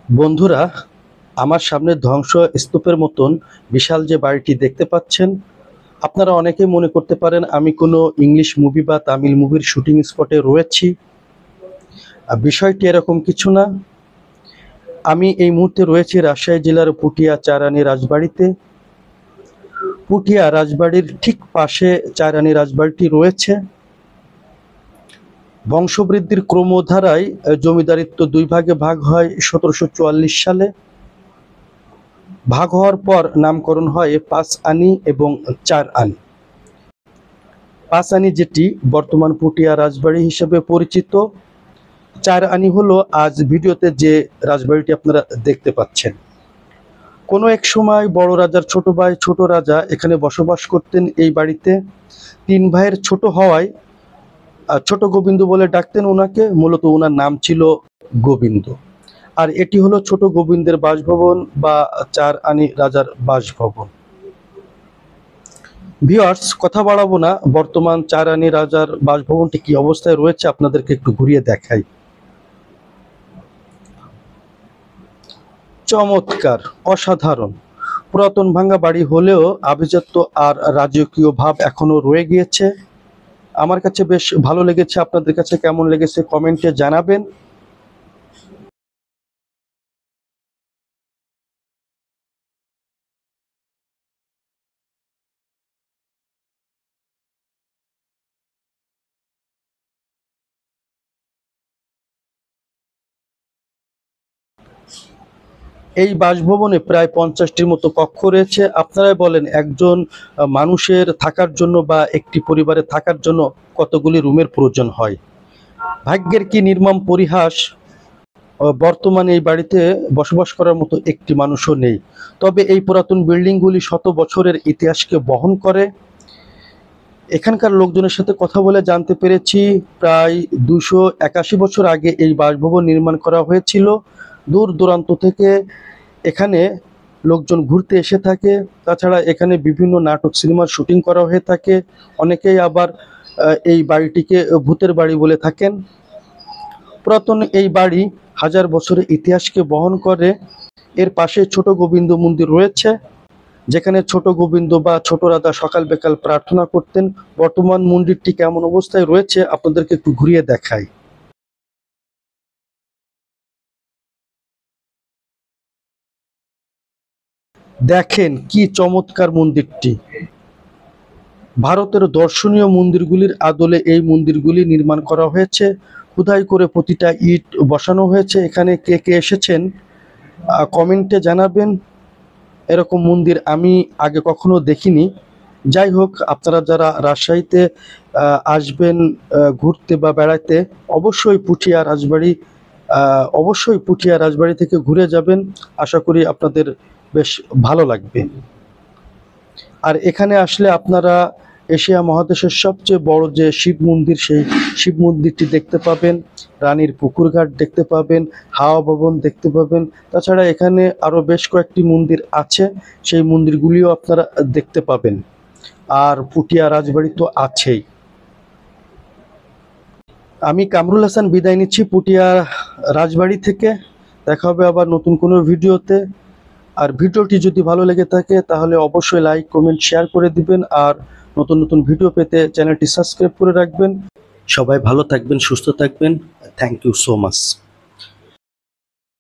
বন্ধুরা, আমার সামনে ধ্বংসস্তূপের মতন বিশাল যে বাড়িটি দেখতে পাচ্ছেন, আপনারা অনেকেই মনে করতে পারেন আমি কোনো ইংলিশ মুভি বা তামিল মুভির শুটিং স্পটে রয়েছি। বিষয়টি এরকম কিছু না। আমি এই মুহূর্তে রয়েছি রাজশাহী জেলার পুঠিয়া চারানি রাজবাড়িতে। পুঠিয়া রাজবাড়ির ঠিক পাশে চারানি রাজবাড়িটি রয়েছে। বংশবৃদ্ধির ক্রমধারায় জমিদারিত্ব দুই ভাগে ভাগ হয় 1744 সালে। ভাগ হওয়ার পর নামকরণ হয় পাঁচ আনি এবং চার আনি। পাঁচ আনি যেটি বর্তমান পুঠিয়া রাজবাড়ি হিসেবে পরিচিত, চার আনি হলো আজ ভিডিওতে যে রাজবাড়িটি আপনারা দেখতে পাচ্ছেন। কোনো এক সময় বড় রাজার ছোট ভাই ছোট রাজা এখানে বসবাস করতেন এই বাড়িতে। তিন ভাইয়ের ছোট হওয়ায় ছোট গোবিন্দ বলে ডাকতেন ওনাকে। মূলত ওনার নাম ছিল গোবিন্দ। আর এটি হলো ছোট গোবিন্দের বাসভবন বা চার আনি রাজার বাসভবন। ভিউয়ার্স, কথা বাড়াবো না, বর্তমান চার আনি রাজার বাসভবনটি কি অবস্থায় রয়েছে আপনাদেরকে একটু ঘুরিয়ে দেখাই। চমৎকার, অসাধারণ। পুরাতন ভাঙ্গা বাড়ি হলেও আভিজাত্য আর রাজকীয় ভাব এখনো রয়ে গিয়েছে। আমার কাছে বেশ ভালো লেগেছে। আপনাদের কাছে কেমন লেগেছে কমেন্টে জানাবেন। এই বাসভবনে প্রায় 50টির মতো কক্ষ রয়েছে। আপনারাই বলেন একজন মানুষের থাকার জন্য বা একটি পরিবারে থাকার জন্য কতগুলি রুমের প্রয়োজন হয়। ভাগ্যের কি নির্মম পরিহাস, বর্তমানে এই বাড়িতে বসবাস করার মতো একটি মানুষও নেই। তবে এই পুরাতন বিল্ডিংগুলি শত বছরের ইতিহাসকে বহন করে। এখানকার লোকজনের সাথে কথা বলে জানতে পেরেছি প্রায় 281 বছর আগে এই বাসভবন নির্মাণ করা হয়েছিল। দূর দূরান্ত থেকে এখানে লোকজন ঘুরতে এসে থাকে। তাছাড়া এখানে বিভিন্ন নাটক সিনেমার শুটিং করা হয়ে থাকে। অনেকেই আবার এই বাড়িটিকে ভূতের বাড়ি বলে থাকেন। পুরাতন এই বাড়ি হাজার বছরের ইতিহাসকে বহন করে। এর পাশে ছোট গোবিন্দ মন্দির রয়েছে, যেখানে ছোট গোবিন্দ বা ছোট রাজা সকাল বিকাল প্রার্থনা করতেন। বর্তমান মন্দিরটি কেমন অবস্থায় রয়েছে আপনাদেরকে একটু ঘুরিয়ে দেখাই। দেখেন কি চমৎকার মন্দিরটি। ভারতের দর্শনীয় মন্দিরগুলির আদলে এই মন্দিরগুলি নির্মাণ করা হয়েছে। খোদাই করে প্রতিটা ইট বসানো হয়েছে। এখানে কে কে এসেছেন কমেন্টে জানাবেন। এরকম মন্দির আমি আগে কখনো দেখিনি। যাই হোক, আপনারা যারা রাজশাহীতে আসবেন ঘুরতে বা বেড়াতে, অবশ্যই পুঠিয়া রাজবাড়ি থেকে ঘুরে যাবেন। আশা করি আপনাদের বেশ ভালো লাগবে। আর এখানে আসলে আপনারা এশিয়া মহাদেশের সবচেয়ে বড় যে শিব মন্দির, সেই শিব মন্দিরটি দেখতে পাবেন। রানীর পুকুরঘাট দেখতে পাবেন, হাওয়া ভবন দেখতে পাবেন। তাছাড়া এখানে আরো বেশ কয়েকটি মন্দির আছে, সেই মন্দিরগুলিও আপনারা দেখতে পাবেন। আর পুঠিয়া রাজবাড়ি তো আছেই। আমি কামরুল হাসান বিদায় নিচ্ছি পুঠিয়া রাজবাড়ি থেকে। দেখা হবে আবার নতুন কোনো ভিডিওতে। আর ভিডিওটি যদি ভালো লেগে থাকে তাহলে অবশ্যই লাইক কমেন্ট শেয়ার করে দিবেন। আর নতুন নতুন ভিডিও পেতে চ্যানেলটি সাবস্ক্রাইব করে রাখবেন। সবাই ভালো থাকবেন, সুস্থ থাকবেন। Thank you so much.